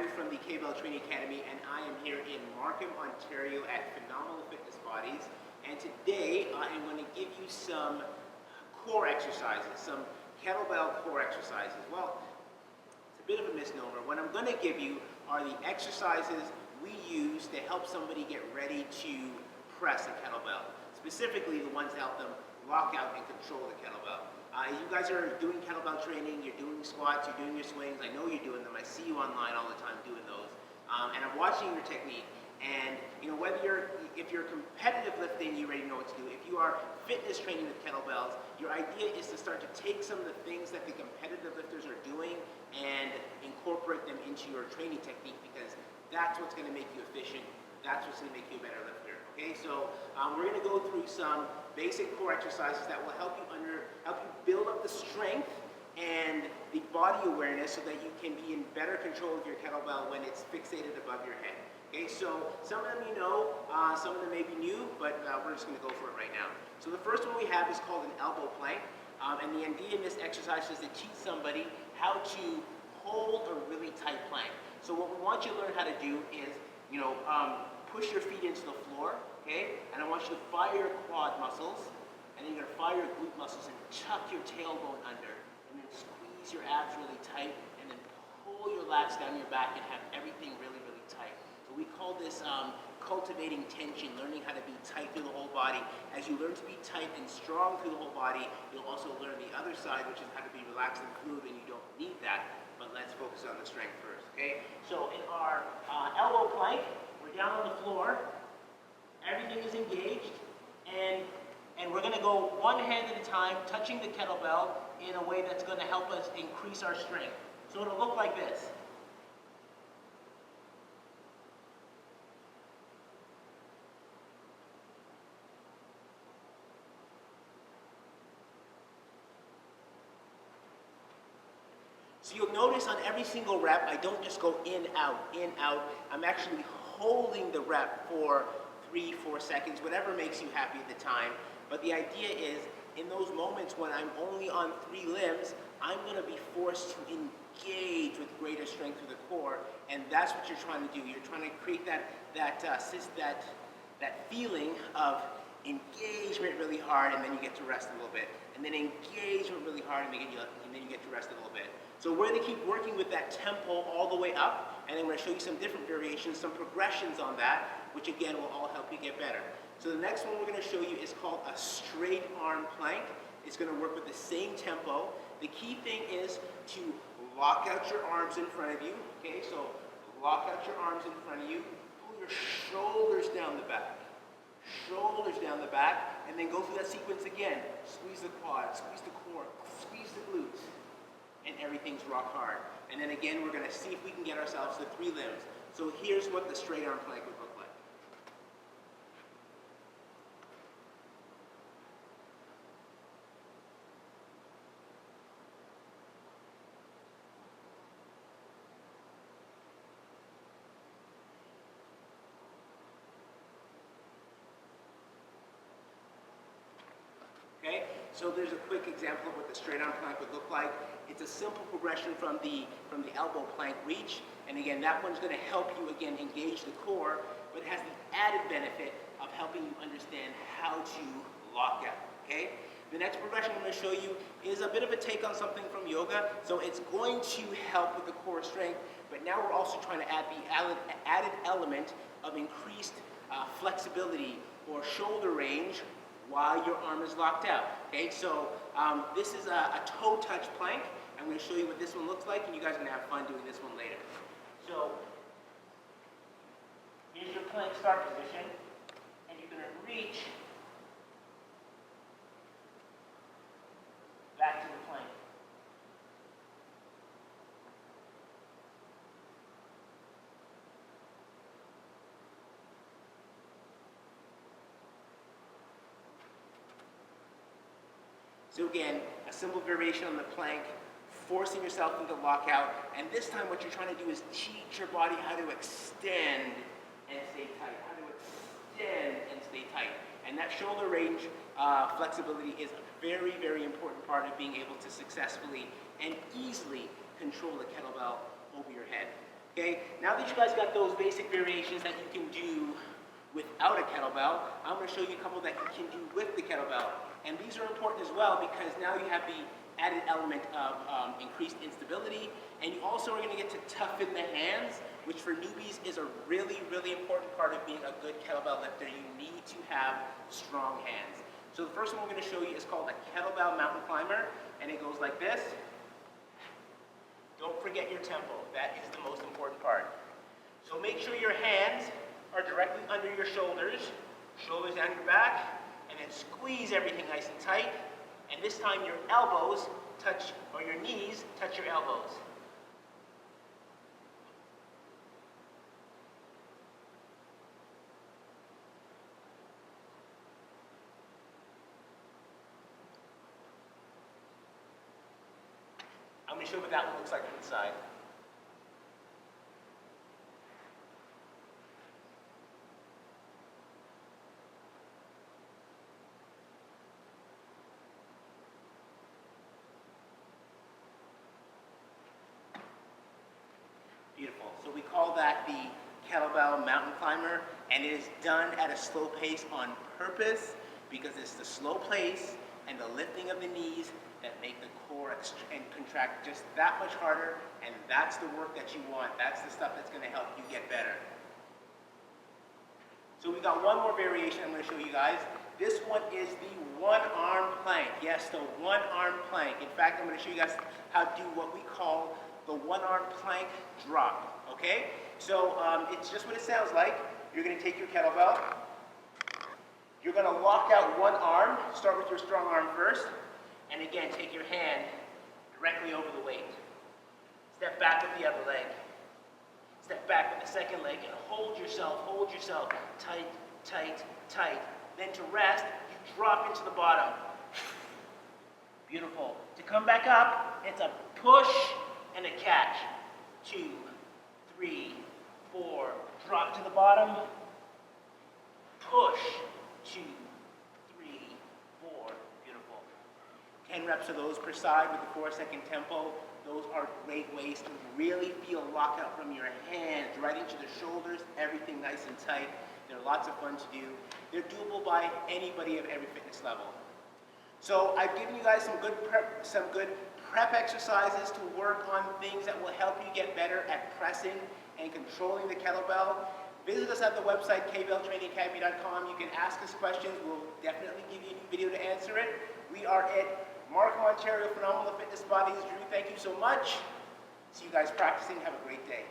Andrew from the Kettlebell Training Academy, and I am here in Markham, Ontario at Phenomenal Fitness Bodies. And today I'm going to give you some core exercises, some kettlebell core exercises. Well, it's a bit of a misnomer. What I'm going to give you are the exercises we use to help somebody get ready to press a kettlebell. Specifically the ones that help them lock out and control the kettlebell. You guys are doing kettlebell training, you're doing squats, you're doing your swings. I know you're doing them. I see you online all the time doing those. And I'm watching your technique. And if you're competitive lifting, you already know what to do. If you are fitness training with kettlebells, your idea is to start to take some of the things that the competitive lifters are doing and incorporate them into your training technique, because that's what's going to make you efficient. That's what's going to make you a better lifter. Okay, so we're going to go through some basic core exercises that will help you build up the strength and the body awareness so that you can be in better control of your kettlebell when it's fixated above your head. Okay, so some of them you know, some of them may be new, but we're just going to go for it right now. So the first one we have is called an elbow plank, and the idea in this exercise is to teach somebody how to hold a really tight plank. So what we want you to learn how to do is, push your feet into the floor, okay? And I want you to fire your quad muscles, and then you're going to fire your glute muscles and tuck your tailbone under, and then squeeze your abs really tight, and then pull your lats down your back and have everything really, really tight. So we call this cultivating tension, learning how to be tight through the whole body. As you learn to be tight and strong through the whole body, you'll also learn the other side, which is how to be relaxed and fluid, and you don't need that. But let's focus on the strength first, okay? So in our elbow plank, we're down on the floor, everything is engaged, and we're going to go one hand at a time, touching the kettlebell in a way that's going to help us increase our strength. So it'll look like this. So you'll notice on every single rep, I don't just go in, out, in, out. I'm actually holding the rep for 3-4 seconds, whatever makes you happy at the time. But the idea is, in those moments when I'm only on 3 limbs, I'm going to be forced to engage with greater strength through the core, and that's what you're trying to do. You're trying to create that feeling of engagement really hard, and then you get to rest a little bit, and then engagement really hard, and then you get to rest a little bit. So we're going to keep working with that tempo all the way up, and then we're going to show you some different variations, some progressions on that, which again will all help you get better. So the next one we're going to show you is called a straight arm plank. It's going to work with the same tempo. The key thing is to lock out your arms in front of you. Okay, so lock out your arms in front of you, pull your shoulders down the back. Shoulders down the back, and then go through that sequence again. Squeeze the quad, squeeze the core, squeeze the glutes, and everything's rock hard. And then again, we're going to see if we can get ourselves to 3 limbs. So here's what the straight arm plank would look like. Okay, so there's a quick example of what the straight arm plank would look like. It's a simple progression from the elbow plank reach, and again, that one's going to help you again engage the core, but it has the added benefit of helping you understand how to lock out. Okay, the next progression I'm going to show you is a bit of a take on something from yoga, so it's going to help with the core strength, but now we're also trying to add the added element of increased flexibility or shoulder range while your arm is locked out. Okay, so this is a toe touch plank. I'm going to show you what this one looks like, and you guys are going to have fun doing this one later. So here's your plank start position, and you're going to reach back to the plank. So again, a simple variation on the plank, forcing yourself into lockout, and this time what you're trying to do is teach your body how to extend and stay tight, how to extend and stay tight. And that shoulder range flexibility is a very, very important part of being able to successfully and easily control the kettlebell over your head. Okay, now that you guys got those basic variations that you can do without a kettlebell, I'm going to show you a couple that you can do with the kettlebell. And these are important as well because now you have the added element of increased instability, and you also are going to get to toughen the hands, which for newbies is a really, really important part of being a good kettlebell lifter. You need to have strong hands. So the first one we're going to show you is called a kettlebell mountain climber, and it goes like this. Don't forget your tempo. That is the most important part. So make sure your hands are directly under your shoulders, shoulders down your back, and then squeeze everything nice and tight. And this time your elbows touch, or your knees touch your elbows. I'm going to show you what that one looks like from the side. Beautiful. So we call that the kettlebell mountain climber, and it is done at a slow pace on purpose because it's the slow pace and the lifting of the knees that make the core and contract just that much harder, and that's the work that you want. That's the stuff that's going to help you get better. So we got one more variation I'm going to show you guys. This one is the one-arm plank. Yes, the one-arm plank. In fact, I'm going to show you guys how to do what we call the one-arm plank drop. Okay? So it's just what it sounds like. You're going to take your kettlebell. You're going to lock out one arm. Start with your strong arm first. And again, take your hand directly over the weight. Step back with the other leg. Step back with the second leg and hold yourself tight, tight, tight. Then to rest, you drop into the bottom. Beautiful. To come back up, it's a push and a catch. 2, 3, 4. Drop to the bottom. Push. 2, 3, 4. Beautiful. 10 reps of those per side with the 4-second tempo. Those are great ways to really feel lockout from your hands right into the shoulders, everything nice and tight. They're lots of fun to do. They're doable by anybody of every fitness level. So I've given you guys some good prep exercises to work on things that will help you get better at pressing and controlling the kettlebell. Visit us at the website, kettlebelltrainingacademy.com. You can ask us questions. We'll definitely give you a new video to answer it. We are at Markham, Ontario, Phenomenal Fitness Bodies. Drew, thank you so much. See you guys practicing. Have a great day.